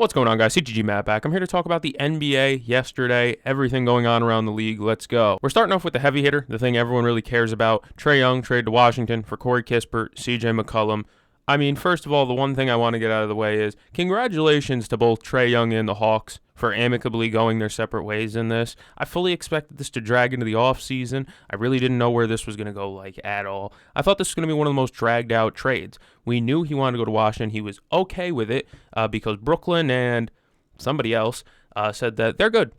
What's going on, guys? CGG Matt back. I'm here to talk about the NBA yesterday, everything going on around the league. Let's go. We're starting off with the heavy hitter, the thing everyone really cares about. Trae Young traded to Washington for Corey Kispert, CJ McCollum. I mean, first of all, the one thing I want to get out of the way is congratulations to both Trae Young and the Hawks for amicably going their separate ways in this. I fully expected this to drag into the offseason. I really didn't know where this was going to go at all. I thought this was going to be one of the most dragged out trades. We knew he wanted to go to Washington. He was okay with it because Brooklyn and somebody else said that they're good.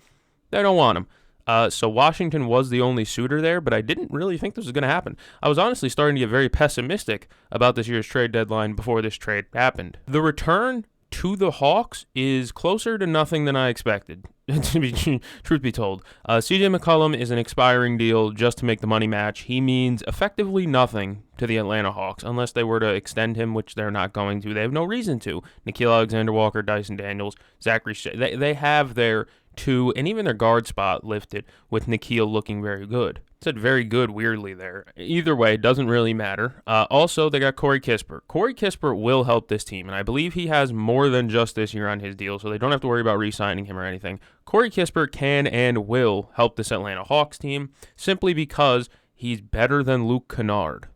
They don't want him. So Washington was the only suitor there, but I didn't really think this was going to happen. I was honestly starting to get very pessimistic about this year's trade deadline before this trade happened. The return to the Hawks is closer to nothing than I expected, truth be told. CJ McCollum is an expiring deal just to make the money match. He means effectively nothing to the Atlanta Hawks unless they were to extend him, which they're not going to. They have no reason to. Nickeil Alexander-Walker, Dyson Daniels, Zachary Shea, they have their two, and even their guard spot lifted, with Nickeil looking very good. It said very good weirdly there. Either way, it doesn't really matter. Also, they got Corey Kispert. Corey Kispert will help this team, and I believe he has more than just this year on his deal, so they don't have to worry about re-signing him or anything. Corey Kispert can and will help this Atlanta Hawks team simply because he's better than Luke Kennard.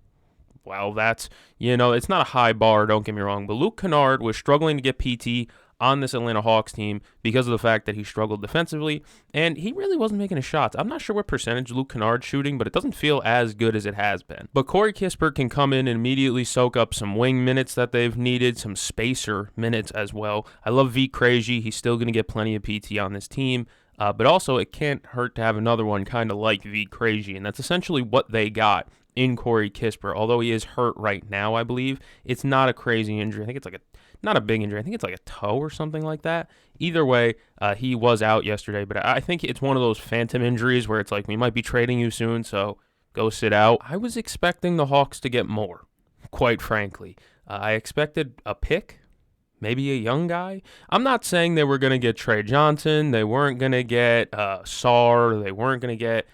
Well, that's, it's not a high bar, don't get me wrong, but Luke Kennard was struggling to get PT on this Atlanta Hawks team because of the fact that he struggled defensively, and he really wasn't making his shots. I'm not sure what percentage Luke Kennard's shooting, but it doesn't feel as good as it has been. But Corey Kispert can come in and immediately soak up some wing minutes that they've needed, some spacer minutes as well. I love V Crazy. He's still going to get plenty of PT on this team, but also it can't hurt to have another one kind of like V Crazy, and that's essentially what they got in Corey Kispert. Although he is hurt right now, I believe. It's not a crazy injury. I think it's not a big injury. I think it's like a toe or something like that. Either way, he was out yesterday, but I think it's one of those phantom injuries where it's like, we might be trading you soon, so go sit out. I was expecting the Hawks to get more, quite frankly. I expected a pick, maybe a young guy. I'm not saying they were going to get Trey Johnson. They weren't going to get Sarr. They weren't going to get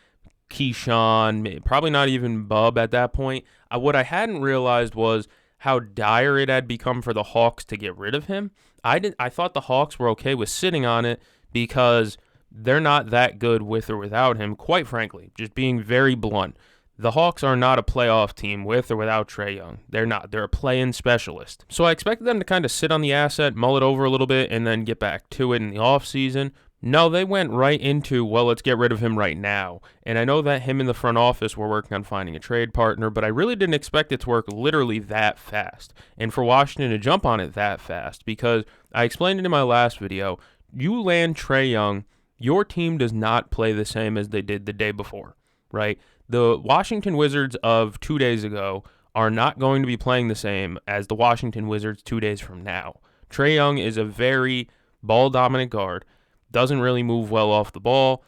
Keyshawn, probably not even Bub at that point. What I hadn't realized was how dire it had become for the Hawks to get rid of him. I thought the Hawks were okay with sitting on it because they're not that good with or without him, quite frankly, just being very blunt. The Hawks are not a playoff team with or without Trae Young. They're not. They're a play-in specialist. So I expected them to kind of sit on the asset, mull it over a little bit, and then get back to it in the offseason. No, they went right into, well, let's get rid of him right now. And I know that him and the front office were working on finding a trade partner, but I really didn't expect it to work literally that fast. And for Washington to jump on it that fast, because I explained it in my last video, you land Trae Young, your team does not play the same as they did the day before, right? The Washington Wizards of 2 days ago are not going to be playing the same as the Washington Wizards 2 days from now. Trae Young is a very ball-dominant guard, doesn't really move well off the ball,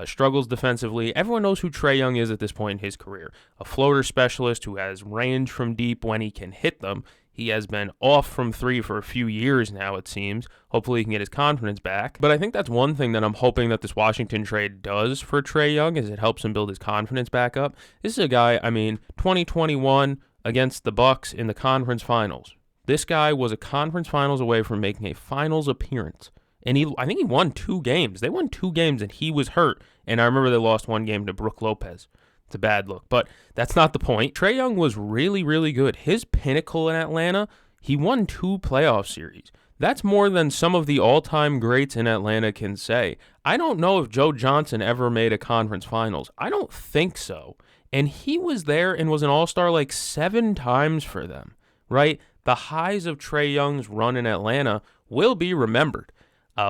struggles defensively. Everyone knows who Trae Young is at this point in his career. A floater specialist who has range from deep when he can hit them. He has been off from three for a few years now, it seems. Hopefully he can get his confidence back. But I think that's one thing that I'm hoping that this Washington trade does for Trae Young, is it helps him build his confidence back up. This is a guy, 2021 against the Bucks in the conference finals. This guy was a conference finals away from making a finals appearance. And I think he won 2 games. They won 2 games, and he was hurt. And I remember they lost 1 game to Brook Lopez. It's a bad look, but that's not the point. Trae Young was really, really good. His pinnacle in Atlanta, he won 2 playoff series. That's more than some of the all-time greats in Atlanta can say. I don't know if Joe Johnson ever made a conference finals. I don't think so. And he was there and was an all-star like 7 times for them, right? The highs of Trae Young's run in Atlanta will be remembered.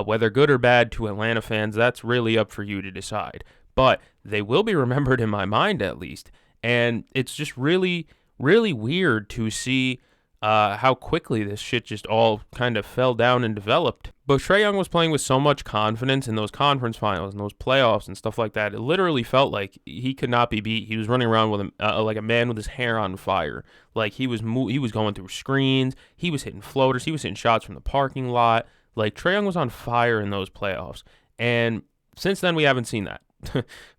Whether good or bad to Atlanta fans, that's really up for you to decide. But they will be remembered in my mind, at least. And it's just really, really weird to see how quickly this shit just all kind of fell down and developed. But Trae Young was playing with so much confidence in those conference finals and those playoffs and stuff like that. It literally felt like he could not be beat. He was running around with like a man with his hair on fire. Like he was going through screens. He was hitting floaters. He was hitting shots from the parking lot. Like, Trae Young was on fire in those playoffs, and since then we haven't seen that.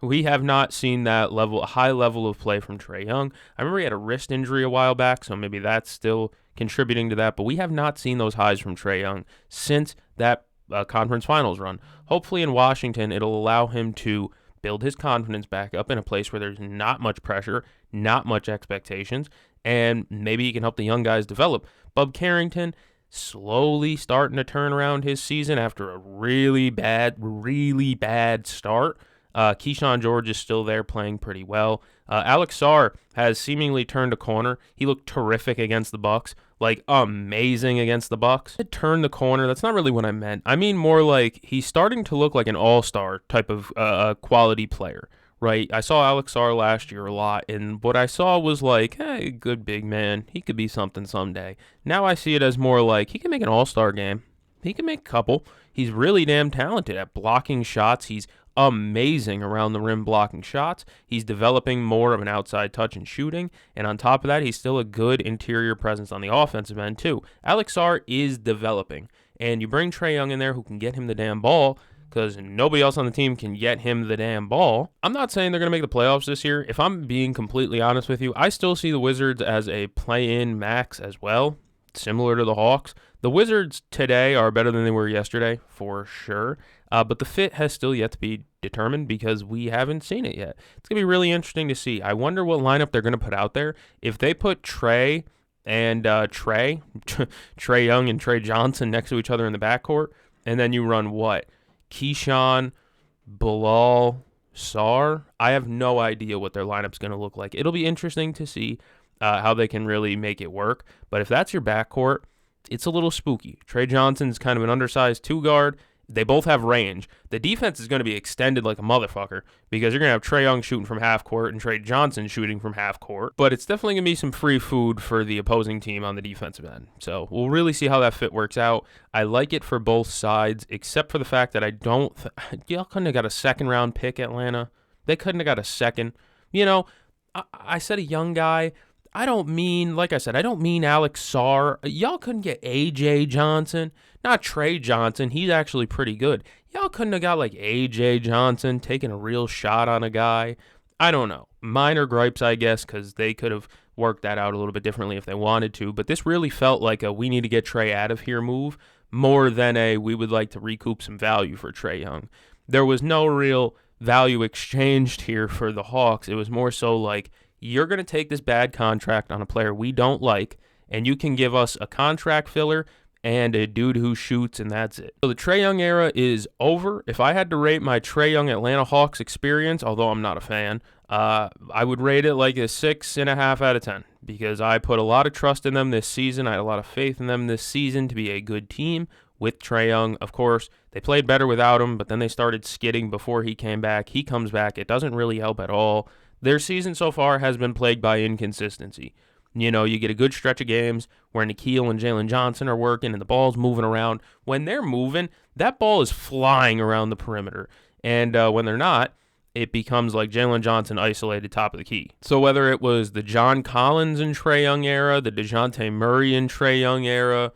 We have not seen that high level of play from Trae Young. I remember he had a wrist injury a while back, so maybe that's still contributing to that, but we have not seen those highs from Trey Young since that conference finals run. Hopefully in Washington, it'll allow him to build his confidence back up in a place where there's not much pressure, not much expectations, and maybe he can help the young guys develop. Bub Carrington slowly starting to turn around his season after a really bad start. Keyshawn George is still there playing pretty well. Alex Sarr has seemingly turned a corner. He looked terrific against the Bucks, like amazing against the Bucks. It turned the corner. That's not really what I meant. I mean more like he's starting to look like an all-star type of quality player, right? I saw Alex Sarr last year a lot, and what I saw was like, hey, good big man. He could be something someday. Now I see it as more like he can make an all-star game. He can make a couple. He's really damn talented at blocking shots. He's amazing around the rim blocking shots. He's developing more of an outside touch and shooting, and on top of that, he's still a good interior presence on the offensive end too. Alex Sarr is developing, and you bring Trey Young in there who can get him the damn ball, because nobody else on the team can get him the damn ball. I'm not saying they're going to make the playoffs this year. If I'm being completely honest with you, I still see the Wizards as a play-in max as well, similar to the Hawks. The Wizards today are better than they were yesterday, for sure. But the fit has still yet to be determined because we haven't seen it yet. It's going to be really interesting to see. I wonder what lineup they're going to put out there. If they put Trae and Trey Young and Trey Johnson next to each other in the backcourt, and then you run what? Keyshawn, Bilal, Sarr? I have no idea what their lineup's going to look like. It'll be interesting to see how they can really make it work. But if that's your backcourt, it's a little spooky. Trey Johnson's kind of an undersized two-guard. They both have range. The defense is going to be extended like a motherfucker because you're going to have Trey Young shooting from half court and Trey Johnson shooting from half court. But it's definitely going to be some free food for the opposing team on the defensive end. So we'll really see how that fit works out. I like it for both sides, except for the fact that y'all couldn't have got a second-round pick, Atlanta. They couldn't have got a second. You know, I said a young guy. I don't mean Alex Sarr. Y'all couldn't get A.J. Johnson, not Trey Johnson. He's actually pretty good. Y'all couldn't have got like A.J. Johnson taking a real shot on a guy. I don't know. Minor gripes, I guess, because they could have worked that out a little bit differently if they wanted to. But this really felt like a we need to get Trey out of here move more than a we would like to recoup some value for Trey Young. There was no real value exchanged here for the Hawks. It was more so like, you're going to take this bad contract on a player we don't like, and you can give us a contract filler and a dude who shoots, and that's it. So the Trey Young era is over. If I had to rate my Trey Young Atlanta Hawks experience, although I'm not a fan, I would rate it like a 6.5 out of 10 because I put a lot of trust in them this season. I had a lot of faith in them this season to be a good team with Trey Young. Of course, they played better without him, but then they started skidding before he came back. He comes back. It doesn't really help at all. Their season so far has been plagued by inconsistency. You know, you get a good stretch of games where Nikhil and Jalen Johnson are working and the ball's moving around. When they're moving, that ball is flying around the perimeter. And when they're not, it becomes like Jalen Johnson isolated top of the key. So whether it was the John Collins and Trey Young era, the DeJounte Murray and Trey Young era,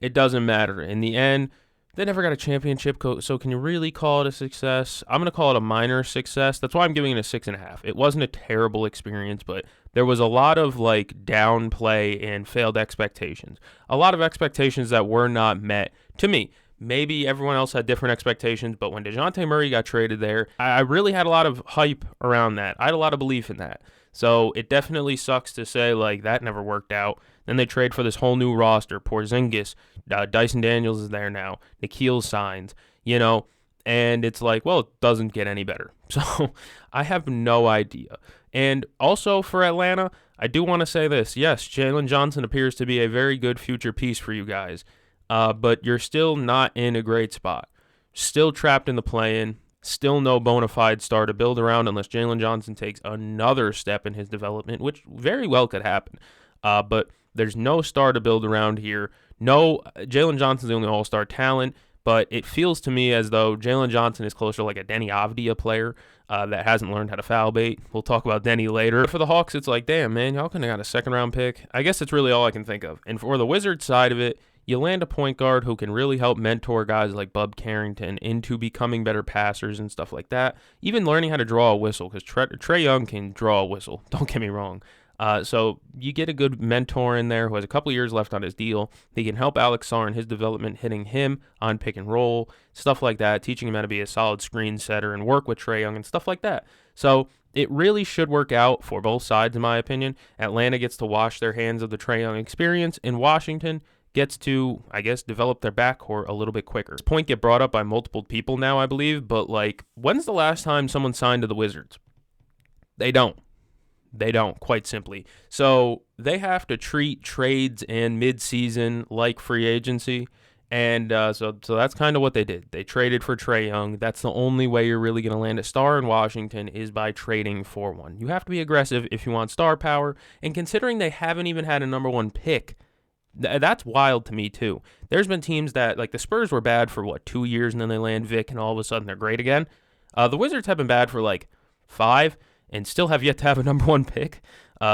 it doesn't matter. In the end, they never got a championship, so can you really call it a success? I'm going to call it a minor success. That's why I'm giving it a 6.5. It wasn't a terrible experience, but there was a lot of like downplay and failed expectations. A lot of expectations that were not met. To me, maybe everyone else had different expectations, but when DeJounte Murray got traded there, I really had a lot of hype around that. I had a lot of belief in that. So it definitely sucks to say like that never worked out. Then they trade for this whole new roster. Porzingis, Dyson Daniels is there now. Nikhil signs, you know, and it's like, well, it doesn't get any better. So I have no idea. And also for Atlanta, I do want to say this. Yes, Jalen Johnson appears to be a very good future piece for you guys, but you're still not in a great spot. Still trapped in the play-in. Still no bona fide star to build around unless Jalen Johnson takes another step in his development, which very well could happen. But there's no star to build around here. No, Jalen Johnson's the only all-star talent, but it feels to me as though Jalen Johnson is closer to like a Denny Avdia player that hasn't learned how to foul bait. We'll talk about Denny later. But for the Hawks, it's like, damn, man, y'all couldn't have got a second-round pick. I guess it's really all I can think of. And for the Wizards side of it, you land a point guard who can really help mentor guys like Bub Carrington into becoming better passers and stuff like that. Even learning how to draw a whistle, because Trey Young can draw a whistle. Don't get me wrong. So you get a good mentor in there who has a couple years left on his deal. He can help Alex Sarr in his development, hitting him on pick and roll, stuff like that, teaching him how to be a solid screen setter and work with Trae Young and stuff like that. So it really should work out for both sides, in my opinion. Atlanta gets to wash their hands of the Trae Young experience, and Washington gets to, I guess, develop their backcourt a little bit quicker. This point get brought up by multiple people now, I believe, but like, when's the last time someone signed to the Wizards? They don't. They don't, quite simply. So they have to treat trades and midseason like free agency. And so that's kind of what they did. They traded for Trey Young. That's the only way you're really going to land a star in Washington is by trading for one. You have to be aggressive if you want star power. And considering they haven't even had a number one pick, that's wild to me too. There's been teams that, like the Spurs were bad for 2 years, and then they land Vic, and all of a sudden they're great again. The Wizards have been bad for like 5 and still have yet to have a number one pick.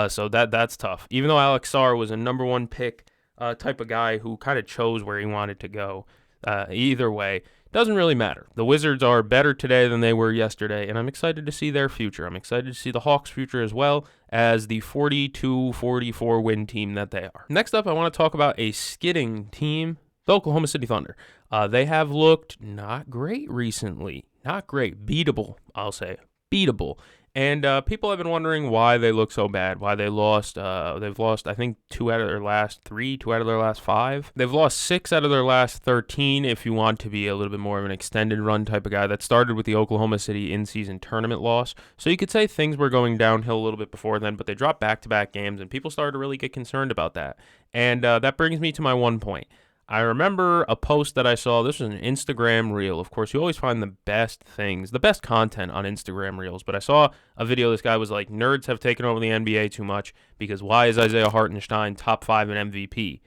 So that's tough. Even though Alex Sarr was a number one pick type of guy who kind of chose where he wanted to go, either way, doesn't really matter. The Wizards are better today than they were yesterday, and I'm excited to see their future. I'm excited to see the Hawks' future as well as the 42-44 win team that they are. Next up, I want to talk about a skidding team, the Oklahoma City Thunder. They have looked not great recently. Not great. Beatable, I'll say. Beatable. And people have been wondering why they look so bad, why they lost. They've lost, I think, 2 out of their last 3, 2 out of their last 5. They've lost 6 out of their last 13, if you want to be a little bit more of an extended run type of guy. That started with the Oklahoma City in-season tournament loss. So you could say things were going downhill a little bit before then, but they dropped back-to-back games, and people started to really get concerned about that. And that brings me to my one point. I remember a post that I saw. This was an Instagram reel. Of course, you always find the best things, the best content on Instagram reels. But I saw a video. This guy was like, nerds have taken over the NBA too much because why is Isaiah Hartenstein top 5 in MVP?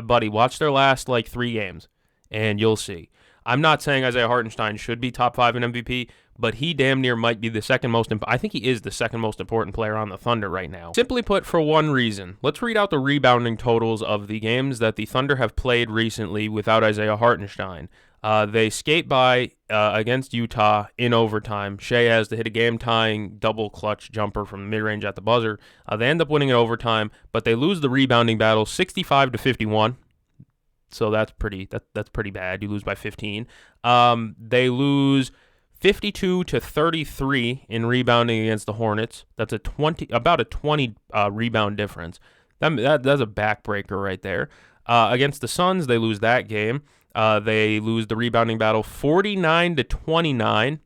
Buddy, watch their last 3 games and you'll see. I'm not saying Isaiah Hartenstein should be top 5 in MVP, but he damn near might be the second most I think he is the second most important player on the Thunder right now. Simply put, for one reason. Let's read out the rebounding totals of the games that the Thunder have played recently without Isaiah Hartenstein. They skate by against Utah in overtime. Shea has to hit a game-tying double clutch jumper from mid-range at the buzzer. They end up winning in overtime, but they lose the rebounding battle 65-51. So that's pretty bad. You lose by 15. They lose 52-33 in rebounding against the Hornets. That's about a 20 rebound difference. That's a backbreaker right there. Against the Suns, they lose that game. They lose the rebounding battle 49-29.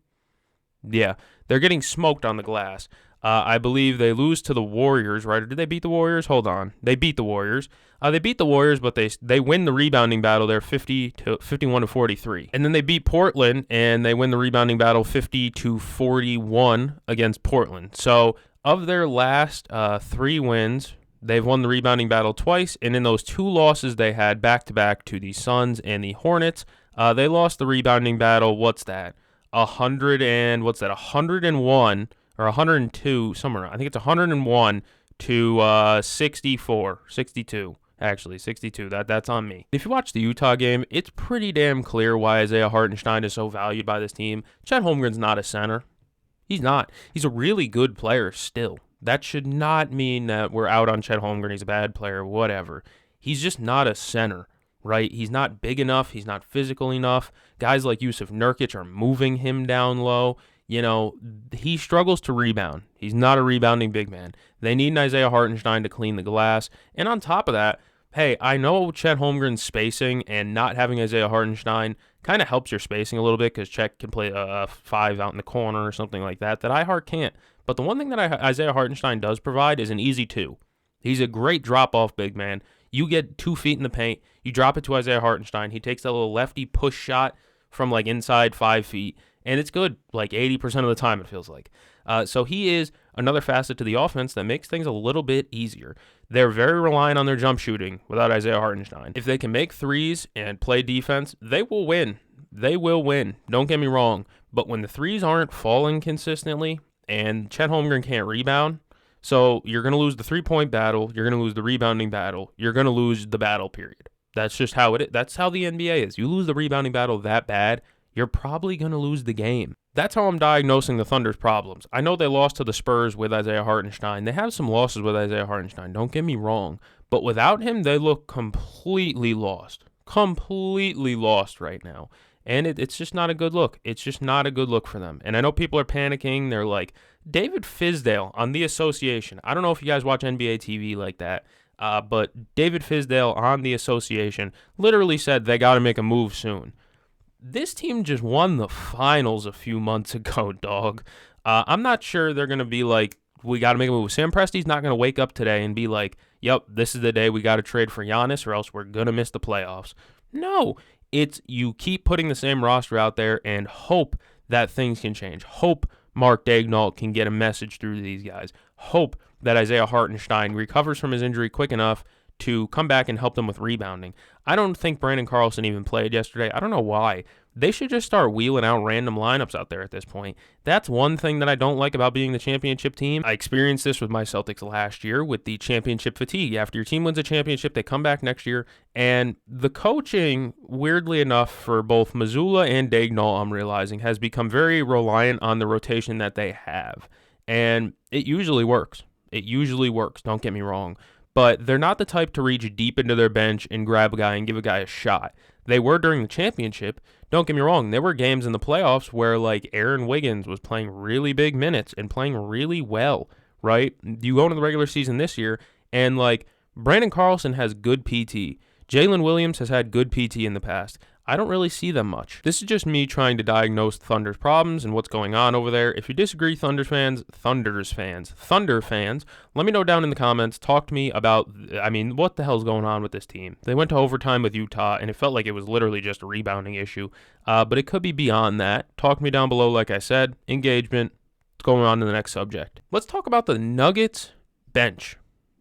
Yeah, they're getting smoked on the glass. I believe they lose to the Warriors, right? Or did they beat the Warriors? Hold on. They beat the Warriors. They beat the Warriors, but they win the rebounding battle there 51-43. And then they beat Portland, and they win the rebounding battle 50-41 against Portland. So of their last 3 wins, they've won the rebounding battle twice, and in those 2 losses they had back-to-back to the Suns and the Hornets, they lost the rebounding battle, 101 or 102, somewhere. I think it's 101 to 62. Actually, 62. That's on me. If you watch the Utah game, it's pretty damn clear why Isaiah Hartenstein is so valued by this team. Chet Holmgren's not a center. He's not. He's a really good player still. That should not mean that we're out on Chet Holmgren. He's a bad player, whatever. He's just not a center, right? He's not big enough. He's not physical enough. Guys like Yusuf Nurkic are moving him down low. You know, he struggles to rebound. He's not a rebounding big man. They need an Isaiah Hartenstein to clean the glass. And on top of that, hey, I know Chet Holmgren's spacing and not having Isaiah Hartenstein kind of helps your spacing a little bit because Chet can play a 5 out in the corner or something like that iHart can't. But the one thing that Isaiah Hartenstein does provide is an easy 2. He's a great drop-off big man. You get 2 feet in the paint, you drop it to Isaiah Hartenstein. He takes that little lefty push shot from inside 5 feet, and it's good 80% of the time, it feels like. So he is another facet to the offense that makes things a little bit easier. They're very reliant on their jump shooting without Isaiah Hartenstein. If they can make threes and play defense, they will win. They will win. Don't get me wrong. But when the threes aren't falling consistently and Chet Holmgren can't rebound, so you're going to lose the three-point battle, you're going to lose the rebounding battle, you're going to lose the battle period. That's just how it is. That's how the NBA is. You lose the rebounding battle that bad, you're probably going to lose the game. That's how I'm diagnosing the Thunder's problems. I know they lost to the Spurs with Isaiah Hartenstein. They have some losses with Isaiah Hartenstein, don't get me wrong. But without him, they look completely lost. Completely lost right now. And it's just not a good look. It's just not a good look for them. And I know people are panicking. They're like, David Fizdale on The Association. I don't know if you guys watch NBA TV like that, but David Fizdale on The Association literally said they got to make a move soon. This team just won the finals a few months ago, dog. I'm not sure they're going to be like, we got to make a move. Sam Presti's not going to wake up today and be like, yep, this is the day we got to trade for Giannis or else we're going to miss the playoffs. No, it's you keep putting the same roster out there and hope that things can change. Hope Mark Daigneault can get a message through to these guys. Hope that Isaiah Hartenstein recovers from his injury quick enough to come back and help them with rebounding. I don't think Brandon Carlson even played yesterday. I don't know why. They should just start wheeling out random lineups out there at this point. That's one thing that I don't like about being the championship team. I experienced this with my Celtics last year with the championship fatigue. After your team wins a championship, they come back next year, and the coaching, weirdly enough, for both Mazzulla and Daigneault, I'm realizing, has become very reliant on the rotation that they have. And it usually works. It usually works, don't get me wrong. But they're not the type to reach deep into their bench and grab a guy and give a guy a shot. They were during the championship. Don't get me wrong. There were games in the playoffs where, like, Aaron Wiggins was playing really big minutes and playing really well, right? You go into the regular season this year, and, like, Brandon Carlson has good PT. Jalen Williams has had good PT in the past. I don't really see them much. This is just me trying to diagnose Thunder's problems and what's going on over there. If you disagree, Thunder fans, let me know down in the comments. Talk to me about, what the hell's going on with this team? They went to overtime with Utah, and it felt like it was literally just a rebounding issue. But it could be beyond that. Talk to me down below, like I said. Engagement. Let's go on to the next subject. Let's talk about the Nuggets bench.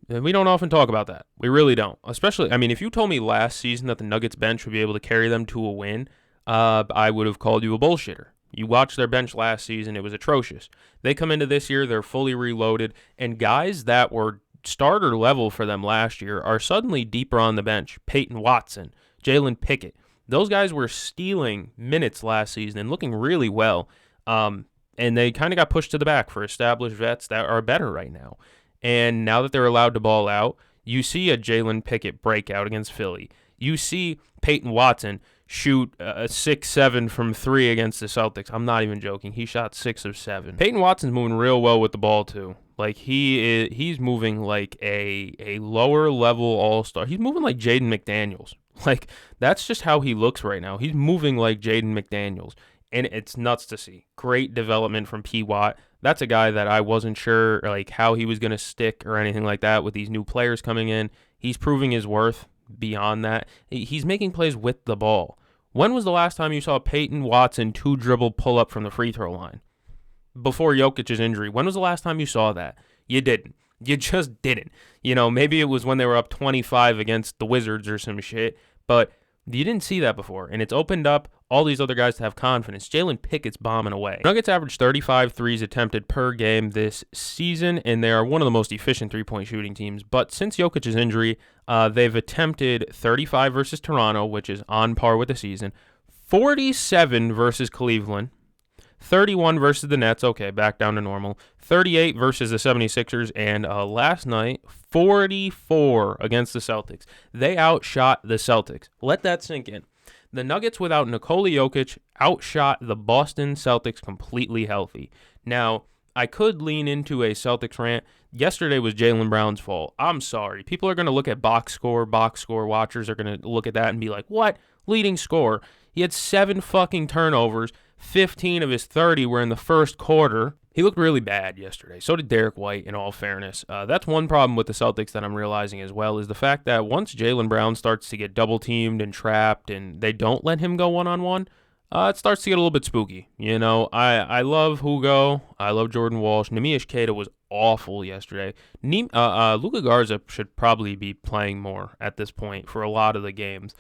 We don't often talk about that. We really don't. Especially, if you told me last season that the Nuggets bench would be able to carry them to a win, I would have called you a bullshitter. You watched their bench last season, it was atrocious. They come into this year, they're fully reloaded, and guys that were starter level for them last year are suddenly deeper on the bench. Peyton Watson, Jalen Pickett. Those guys were stealing minutes last season and looking really well, and they kind of got pushed to the back for established vets that are better right now. And now that they're allowed to ball out, you see a Jalen Pickett breakout against Philly. You see Peyton Watson shoot a 6-7 from 3 against the Celtics. I'm not even joking. He shot 6 of 7. Peyton Watson's moving real well with the ball, too. Like, he's moving like a lower-level all-star. He's moving like Jaden McDaniels. Like, that's just how he looks right now. He's moving like Jaden McDaniels. And it's nuts to see. Great development from P. Watt. That's a guy that I wasn't sure like how he was going to stick or anything like that with these new players coming in. He's proving his worth beyond that. He's making plays with the ball. When was the last time you saw Peyton Watson 2-dribble pull up from the free throw line? Before Jokic's injury. When was the last time you saw that? You didn't. You just didn't. Maybe it was when they were up 25 against the Wizards or some shit, but you didn't see that before, and it's opened up all these other guys to have confidence. Jalen Pickett's bombing away. Nuggets averaged 35 threes attempted per game this season, and they are one of the most efficient three-point shooting teams. But since Jokic's injury, they've attempted 35 versus Toronto, which is on par with the season, 47 versus Cleveland, 31 versus the Nets, okay, back down to normal, 38 versus the 76ers, and last night, 44 against the Celtics. They outshot the Celtics. Let that sink in. The Nuggets without Nikola Jokic outshot the Boston Celtics completely healthy. Now, I could lean into a Celtics rant. Yesterday was Jaylen Brown's fault. I'm sorry. People are going to look at box score watchers are going to look at that and be like, what? Leading score. He had 7 fucking turnovers. 15 of his 30 were in the first quarter. He looked really bad yesterday. So did Derek White, in all fairness. That's one problem with the Celtics that I'm realizing as well, is the fact that once Jaylen Brown starts to get double-teamed and trapped and they don't let him go one-on-one, it starts to get a little bit spooky. I love Hugo. I love Jordan Walsh. Neemias Queta was awful yesterday. Luka Garza should probably be playing more at this point for a lot of the games.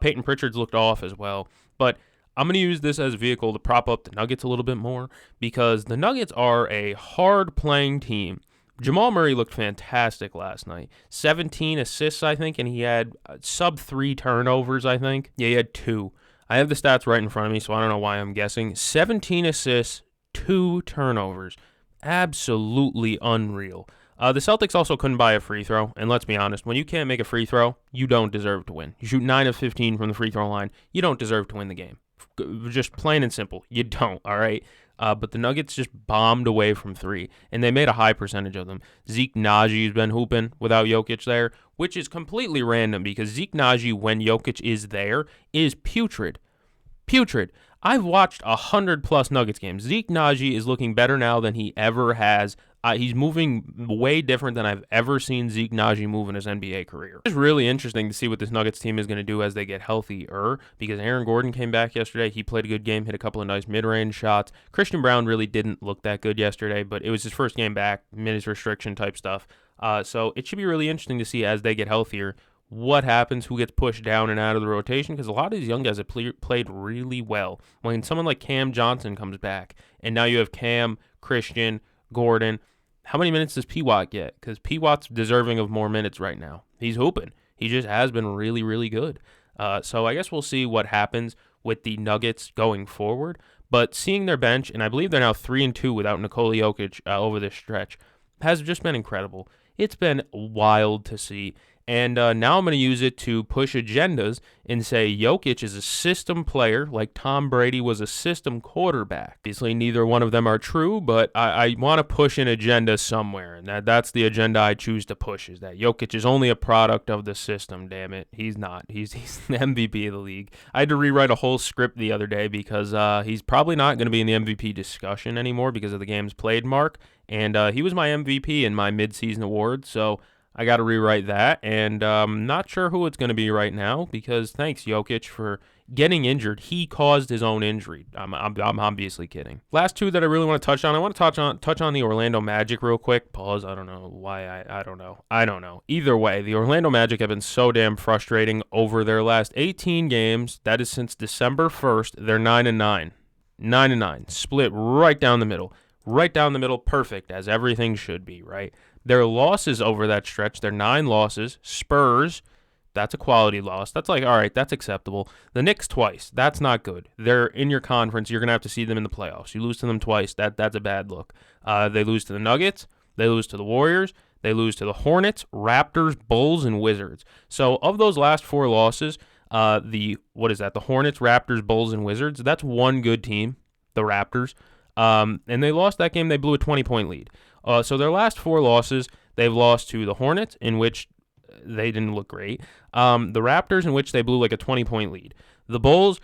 Peyton Pritchard's looked off as well. But I'm going to use this as a vehicle to prop up the Nuggets a little bit more because the Nuggets are a hard-playing team. Jamal Murray looked fantastic last night. 17 assists, I think, and he had sub-3 turnovers, I think. Yeah, he had 2. I have the stats right in front of me, so I don't know why I'm guessing. 17 assists, 2 turnovers. Absolutely unreal. The Celtics also couldn't buy a free throw, and let's be honest, when you can't make a free throw, you don't deserve to win. You shoot 9 of 15 from the free throw line, you don't deserve to win the game. Just plain and simple, you don't, all right? But the Nuggets just bombed away from 3, and they made a high percentage of them. Zeke Najee's been hooping without Jokic there, which is completely random because Zeke Najee, when Jokic is there, is putrid. Putrid. I've watched 100+ Nuggets games. Zeke Najee is looking better now than he ever has. He's moving way different than I've ever seen Zeke Najee move in his NBA career. It's really interesting to see what this Nuggets team is going to do as they get healthier, because Aaron Gordon came back yesterday. He played a good game, hit a couple of nice mid-range shots. Christian Brown really didn't look that good yesterday, but it was his first game back, minutes restriction type stuff. So it should be really interesting to see as they get healthier what happens, who gets pushed down and out of the rotation, because a lot of these young guys have played really well. When someone like Cam Johnson comes back, and now you have Cam, Christian, Gordon, how many minutes does P-Watt get? Because P-Watt's deserving of more minutes right now. He's hooping. He just has been really, really good. So I guess we'll see what happens with the Nuggets going forward. But seeing their bench, and I believe they're now 3-2 without Nikola Jokic over this stretch, has just been incredible. It's been wild to see. And now I'm going to use it to push agendas and say Jokic is a system player like Tom Brady was a system quarterback. Obviously, neither one of them are true, but I want to push an agenda somewhere. And that's the agenda I choose to push, is that Jokic is only a product of the system, damn it. He's not. He's the MVP of the league. I had to rewrite a whole script the other day because he's probably not going to be in the MVP discussion anymore because of the games played mark. And he was my MVP in my midseason award, so I got to rewrite that, and not sure who it's going to be right now because thanks, Jokic, for getting injured. He caused his own injury. I'm obviously kidding. Last two that I really want to touch on. I want to touch on the Orlando Magic real quick. Pause. I don't know why. I don't know. Either way, the Orlando Magic have been so damn frustrating over their last 18 games. That is since December 1st. They're 9-9. 9-9. Split right down the middle. Right down the middle, perfect, as everything should be, right? Their losses over that stretch, they're 9 losses. Spurs, that's a quality loss. That's like, all right, that's acceptable. The Knicks twice, that's not good. They're in your conference. You're going to have to see them in the playoffs. You lose to them twice, that's a bad look. They lose to the Nuggets. They lose to the Warriors. They lose to the Hornets, Raptors, Bulls, and Wizards. So of those last 4 losses, the Hornets, Raptors, Bulls, and Wizards, that's one good team, the Raptors. And they lost that game. They blew a 20-point lead. So their last 4 losses, they've lost to the Hornets, in which they didn't look great. The Raptors, in which they blew like a 20-point lead. The Bulls,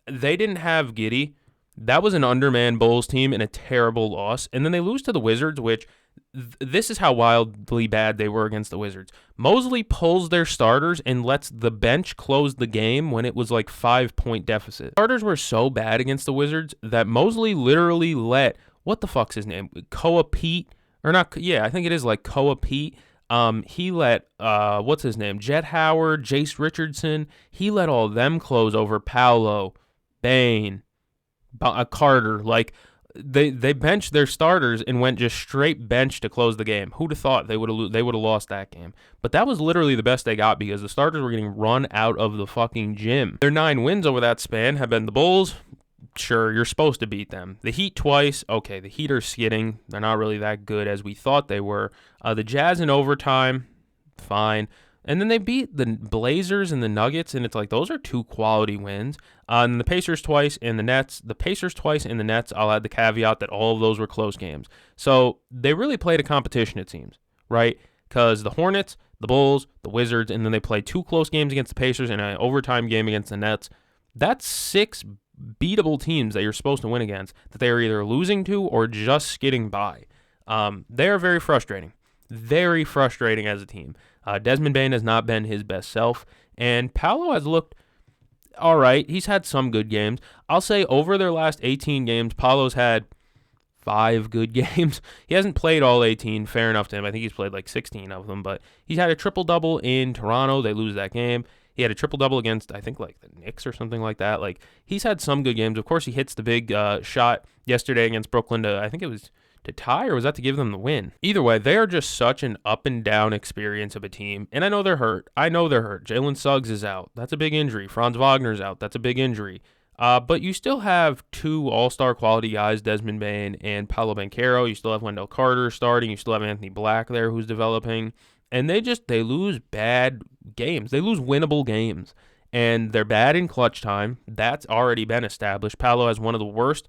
they didn't have Giddey. That was an undermanned Bulls team and a terrible loss. And then they lose to the Wizards, which this is how wildly bad they were against the Wizards. Mosley pulls their starters and lets the bench close the game when it was like 5-point deficit. Starters were so bad against the Wizards that Mosley literally let, what the fuck's his name? Koa Pete? Or not, yeah, I think it is like Koa Pete. He let, what's his name? Jet Howard, Jace Richardson. He let all them close over Paolo, Bane, Carter. Like, they benched their starters and went just straight bench to close the game. Who'd have thought they would have lost that game? But that was literally the best they got because the starters were getting run out of the fucking gym. Their 9 wins over that span have been the Bulls. Sure, you're supposed to beat them. The Heat twice. Okay, the Heat are skidding. They're not really that good as we thought they were. The Jazz in overtime, fine. And then they beat the Blazers and the Nuggets, and it's like those are 2 quality wins. And the Pacers twice and the Nets. The Pacers twice and the Nets, I'll add the caveat that all of those were close games. So they really played a competition, it seems, right? Because the Hornets, the Bulls, the Wizards, and then they played 2 close games against the Pacers and an overtime game against the Nets. That's 6 beatable teams that you're supposed to win against that they are either losing to or just skidding by. They are very frustrating. Very frustrating as a team. Desmond Bane has not been his best self, and Paolo has looked all right. He's had some good games. I'll say over their last 18 games, Paolo's had 5 good games. He hasn't played all 18, fair enough to him. I think he's played like 16 of them, but he's had a triple-double in Toronto. They lose that game. He had a triple-double against, I think, like the Knicks or something like that. Like, he's had some good games. Of course, he hits the big shot yesterday against Brooklyn to, I think it was to tie, or was that to give them the win? Either way, they are just such an up and down experience of a team. And I know they're hurt. Jalen Suggs is out. That's a big injury. Franz Wagner's out. That's a big injury. But you still have two all-star quality guys, Desmond Bane and Paolo Banchero. You still have Wendell Carter starting. You still have Anthony Black there who's developing. And they lose bad games. They lose winnable games. And they're bad in clutch time. That's already been established. Paolo has one of the worst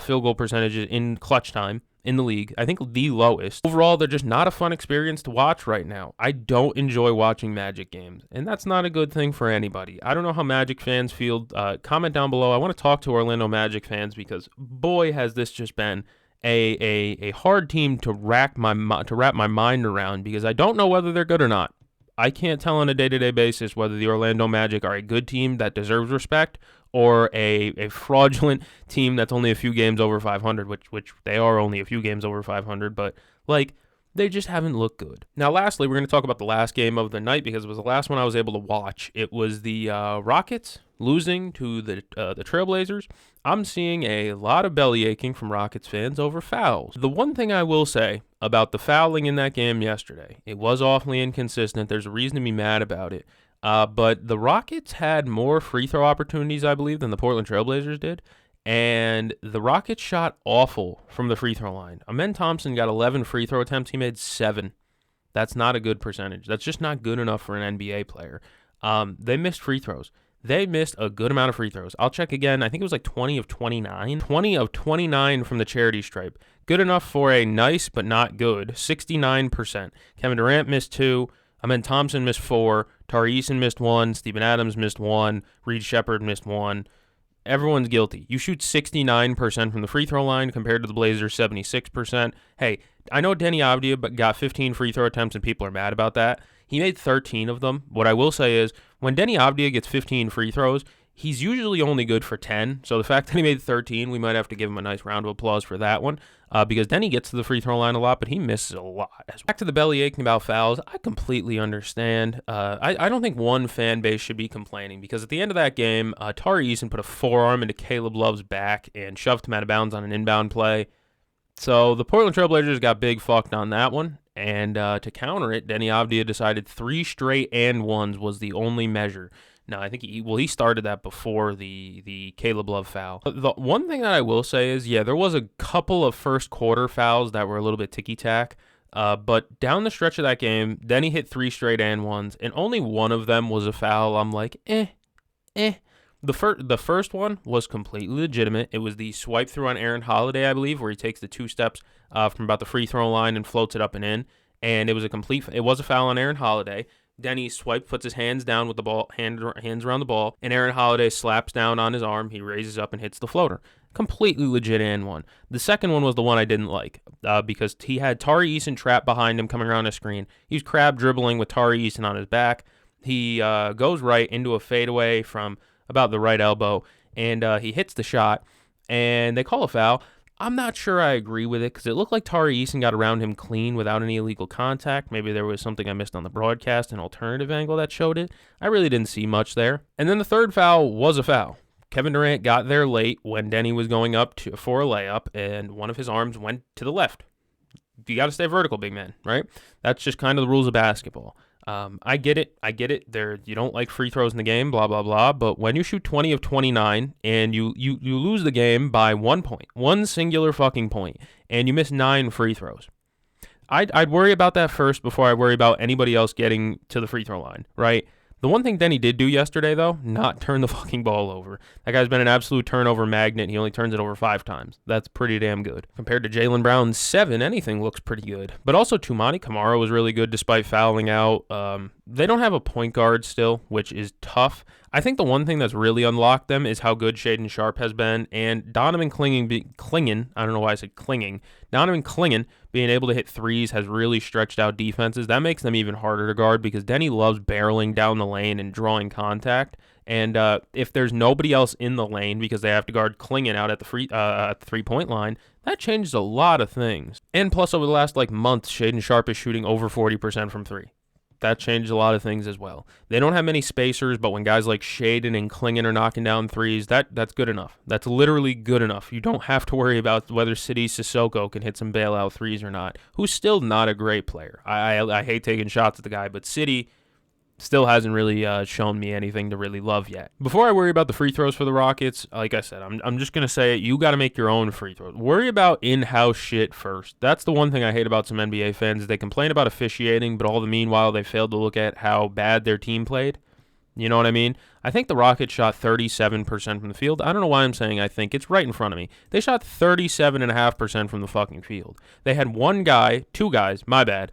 field goal percentages in clutch time in the league. I think the lowest. Overall, they're just not a fun experience to watch right now. I don't enjoy watching Magic games, and that's not a good thing for anybody. I don't know how Magic fans feel. Comment down below. I want to talk to Orlando Magic fans because, boy, has this just been a hard team to wrap my mind around because I don't know whether they're good or not. I can't tell on a day-to-day basis whether the Orlando Magic are a good team that deserves respect or a fraudulent team that's only a few games over 500, which they are only a few games over 500, but they just haven't looked good. Now, lastly, we're going to talk about the last game of the night because it was the last one I was able to watch. It was the Rockets losing to the Trailblazers. I'm seeing a lot of belly aching from Rockets fans over fouls. The one thing I will say about the fouling in that game yesterday, it was awfully inconsistent. There's a reason to be mad about it. But the Rockets had more free throw opportunities, I believe, than the Portland Trailblazers did. And the Rockets shot awful from the free throw line. Amen Thompson got 11 free throw attempts. He made 7. That's not a good percentage. That's just not good enough for an NBA player. They missed free throws. They missed a good amount of free throws. I'll check again. I think it was like 20 of 29. 20 of 29 from the charity stripe. Good enough for a nice but not good 69%. Kevin Durant missed 2. Amen Thompson missed 4. Tari Eason missed 1. Steven Adams missed 1. Reed Shepherd missed 1. Everyone's guilty. You shoot 69% from the free throw line compared to the Blazers' 76%. Hey, I know Denny Avdija got 15 free throw attempts and people are mad about that. He made 13 of them. What I will say is when Denny Avdija gets 15 free throws, he's usually only good for 10. So the fact that he made 13, we might have to give him a nice round of applause for that one because Denny gets to the free throw line a lot, but he misses a lot. Back to the belly aching about fouls, I completely understand. I don't think one fan base should be complaining because at the end of that game, Tari Eason put a forearm into Caleb Love's back and shoved him out of bounds on an inbound play. So the Portland Trailblazers got big fucked on that one. And to counter it, Denny Avdija decided 3 straight and ones was the only measure. Now, I think he started that before the Caleb Love foul. The one thing that I will say is, yeah, there was a couple of first quarter fouls that were a little bit ticky-tack. But down the stretch of that game, Denny hit 3 straight and ones, and only one of them was a foul. I'm like, The first one was completely legitimate. It was the swipe through on Aaron Holiday, I believe, where he takes the 2 steps from about the free throw line and floats it up and in. And it was a foul on Aaron Holiday. Denny swipes, puts his hands down with the ball, hands around the ball, and Aaron Holiday slaps down on his arm. He raises up and hits the floater. Completely legit and one. The second one was the one I didn't like because he had Tari Eason trapped behind him coming around a screen. He was crab dribbling with Tari Eason on his back. He goes right into a fadeaway from about the right elbow, and he hits the shot, and they call a foul. I'm not sure I agree with it because it looked like Tari Eason got around him clean without any illegal contact. Maybe there was something I missed on the broadcast, an alternative angle that showed it. I really didn't see much there. And then the third foul was a foul. Kevin Durant got there late when Denny was going up for a layup, and one of his arms went to the left. You got to stay vertical, big man, right? That's just kind of the rules of basketball. I get it. You don't like free throws in the game, blah, blah, blah. But when you shoot 20 of 29 and you lose the game by 1 point, one singular fucking point, and you miss 9 free throws, I'd worry about that first before I worry about anybody else getting to the free throw line, right? The one thing Denny did do yesterday, though, not turn the fucking ball over. That guy's been an absolute turnover magnet. He only turns it over 5 times. That's pretty damn good. Compared to Jaylen Brown's 7, anything looks pretty good. But also, Toumani Camara was really good despite fouling out. They don't have a point guard still, which is tough. I think the one thing that's really unlocked them is how good Shaedon Sharpe has been, and Donovan Clingan, I don't know why I said clinging, Donovan Clingan being able to hit threes has really stretched out defenses. That makes them even harder to guard because Denny loves barreling down the lane and drawing contact, and if there's nobody else in the lane because they have to guard Clingan out at the three-point line, that changes a lot of things. And plus, over the last month, Shaedon Sharpe is shooting over 40% from 3. that changed a lot of things as well. They don't have many spacers, but when guys like Shaden and Klingon are knocking down threes, that's good enough. That's literally good enough. You don't have to worry about whether City Sissoko can hit some bailout threes or not, who's still not a great player. I hate taking shots at the guy, but City still hasn't really shown me anything to really love yet. Before I worry about the free throws for the Rockets, like I said, I'm just going to say it. You got to make your own free throws. Worry about in-house shit first. That's the one thing I hate about some NBA fans. They complain about officiating, but all the meanwhile, they failed to look at how bad their team played. You know what I mean? I think the Rockets shot 37% from the field. I don't know why I'm saying I think. It's right in front of me. They shot 37.5% from the fucking field. They had two guys, my bad,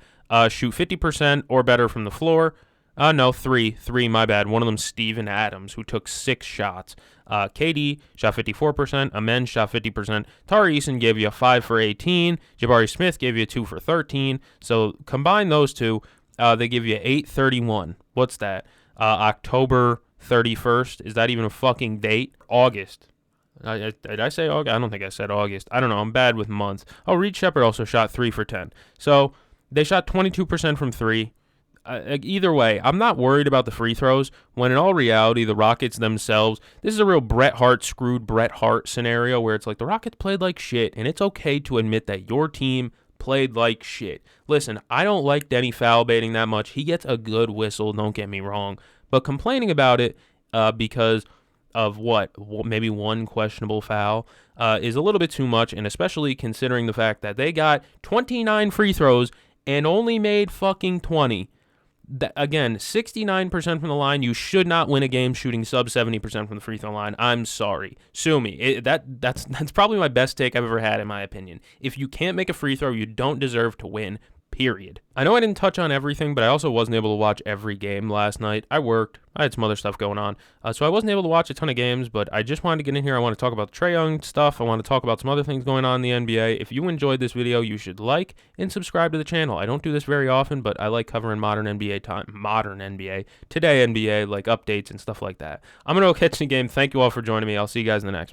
shoot 50% or better from the floor. No, three, my bad. One of them, Steven Adams, who took 6 shots. KD shot 54%. Amen shot 50%. Tari Eason gave you a 5 for 18. Jabari Smith gave you a 2 for 13. So combine those two, they give you 831. What's that? October 31st. Is that even a fucking date? August. Did I say August? I don't think I said August. I don't know. I'm bad with months. Oh, Reed Shepherd also shot 3 for 10. So they shot 22% from 3. Either way, I'm not worried about the free throws, when in all reality, the Rockets themselves, this is a real Bret Hart screwed Bret Hart scenario where it's like the Rockets played like shit, and it's okay to admit that your team played like shit. Listen, I don't like Denny foul baiting that much. He gets a good whistle, don't get me wrong, but complaining about it because of maybe one questionable foul is a little bit too much, and especially considering the fact that they got 29 free throws and only made fucking 20. Again, 69% from the line. You should not win a game shooting sub 70% from the free throw line. I'm sorry. Sue me. That's probably my best take I've ever had, in my opinion. If you can't make a free throw, you don't deserve to win. Period. I know I didn't touch on everything, but I also wasn't able to watch every game last night. I worked. I had some other stuff going on. So I wasn't able to watch a ton of games, but I just wanted to get in here. I want to talk about the Trey Young stuff. I want to talk about some other things going on in the NBA. If you enjoyed this video, you should like and subscribe to the channel. I don't do this very often, but I like covering modern NBA, today NBA, like updates and stuff like that. I'm going to go catch the game. Thank you all for joining me. I'll see you guys in the next one.